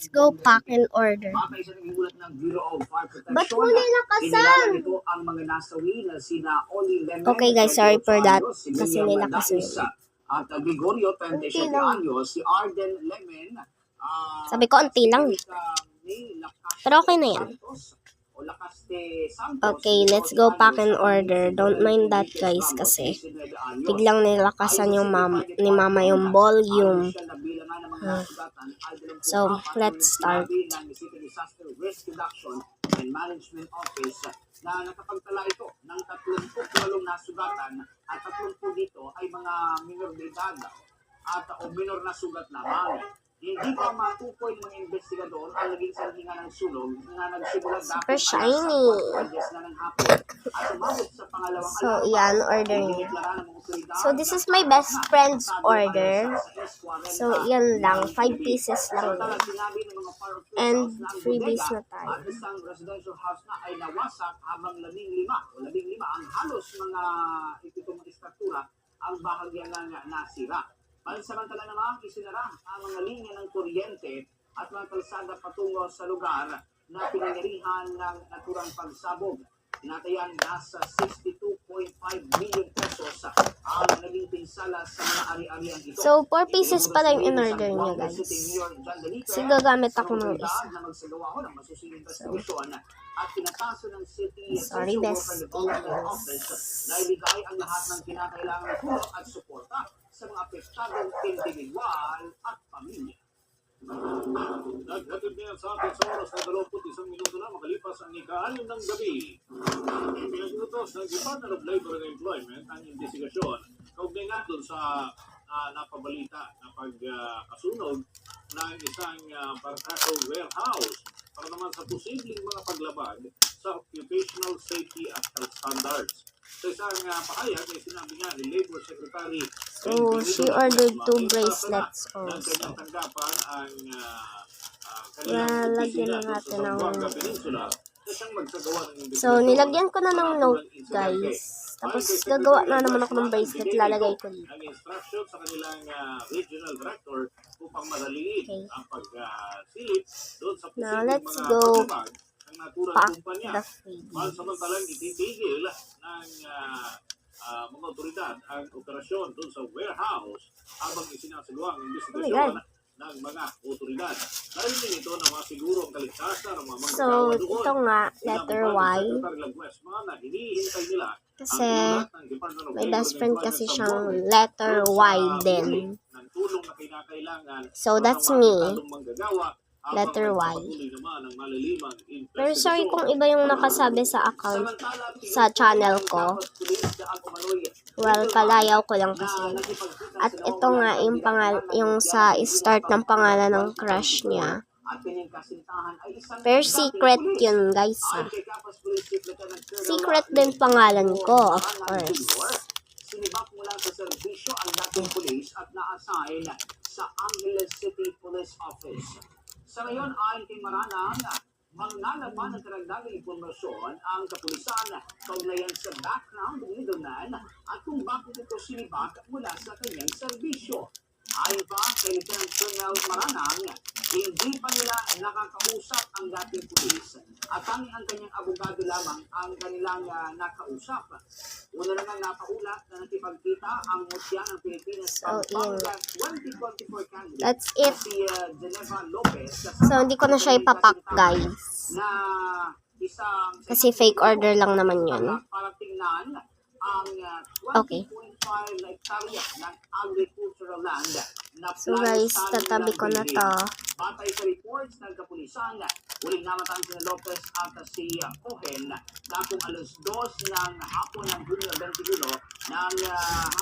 let's go pack and order. Ba't mo nilakasan? Okay guys, sorry for that. Kasi nilakasan yun. At Gregorio, 37 anyos, si Arden Lemon. Sabi ko, unti lang. Pero okay na yan. Okay, let's go pack and order. Don't mind that guys kasi biglang nilakasan yung ni mama yung volume. So, let's start. Management Office na nakapagtala ito ng 38 na sugatan at 30 dito ay mga minor de edad at o minor na sugat lamang. Hindi pa matukoy ng mga investigador ang naging sanhinga ng sulog na nagsimula super shiny. So, yan, order niya. So, this is my best friend's order. So, yan lang. 5 pieces lang. And freebies na tayo. Isang residential house na ay nawasak habang 15 ang halos mga itong istruktura ang bahagya na nasira. Pansamantala naman, isinara ang mga linya ng kuryente at mga kalsada patungo sa lugar na pinangyarihan ng naturang pagsabog. Tinatayan nasa 62.5 million pesos ang naging pinsala sa mga ari-arian ito. So, 4 pieces pala yung in-order niya, guys. Kasi gagamit ako ng isa. So, sorry, best. Na ibigay ang lahat ng kinakailangan ng tulong at suporta sa mga apektadong individual at pamilya. Naghatid niya sa atin sa oras na 21 minuto na makalipas ang ika-6 ng gabi. Pinag-utos ng Department of Labor and Employment ang investigasyon kaugnay nga doon sa napabalita na pagkasunog ng isang Barcaco warehouse para naman sa posibleng mga paglabag sa occupational safety at health standards. Sa isang pahayag ay sinabi nga ni Labor Secretary she ordered 2 bracelets also. Lalagyan na natin ng So, nilagyan ko na ng note, guys. Tapos, gagawa na naman ako ng bracelet. Lalagay ko dito. Ang instruction sa kanilang regional director upang madaliin ang pagsilip doon sa Now, let's go pack the freebies. Samantalang ititigil ng mga otoridad ang operasyon doon sa warehouse habang isinasagawa ang investigasyon ng mga otoridad. Dahil din ito na masiguro ang kaligtasan ng mga So, ito nga, letter Y. Kasi, my best friend kasi siyang letter Y din. So, that's me. Letter Y. Pero sorry kung iba yung nakasabi sa account, sa channel ko. Well, palayaw ko lang kasi. At ito nga, yung sa start ng pangalan ng crush niya. Pero secret yun, guys. Secret din pangalan ko, of course. Sinibak mula sa serbisyo ang dating pulis at na-assign sa Angeles City Police Office. Sa ngayon ay kay Maranang, manglalaban ng karagdagang impormasyon ang kapulisan kaugnayan sa background ng middleman at kung bakit ito sinibak mula sa kanyang serbisyo. Ayon pa kay Lieutenant Colonel Maranang, hindi pa nila nakakausap ang dating pulis at ang kanyang abogado lamang ang kanilang nakausap. Una naman napaulat na nakipagkita ang mutya ng Pilipinas sa 2024 candidate. That's it. Si Geneva Lopez. So, hindi ko na siya ipapack, guys. Kasi fake order lang naman yun. Okay. So guys, tatabi ko na to. Batay sa reports ng kapulisan, huling namatang si Lopez at si Cohen dakong alas 2 ng hapon ng Hunyo 21 nang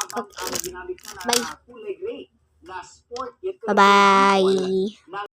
habang ang ginamit na kulay gray na sport. Bye-bye.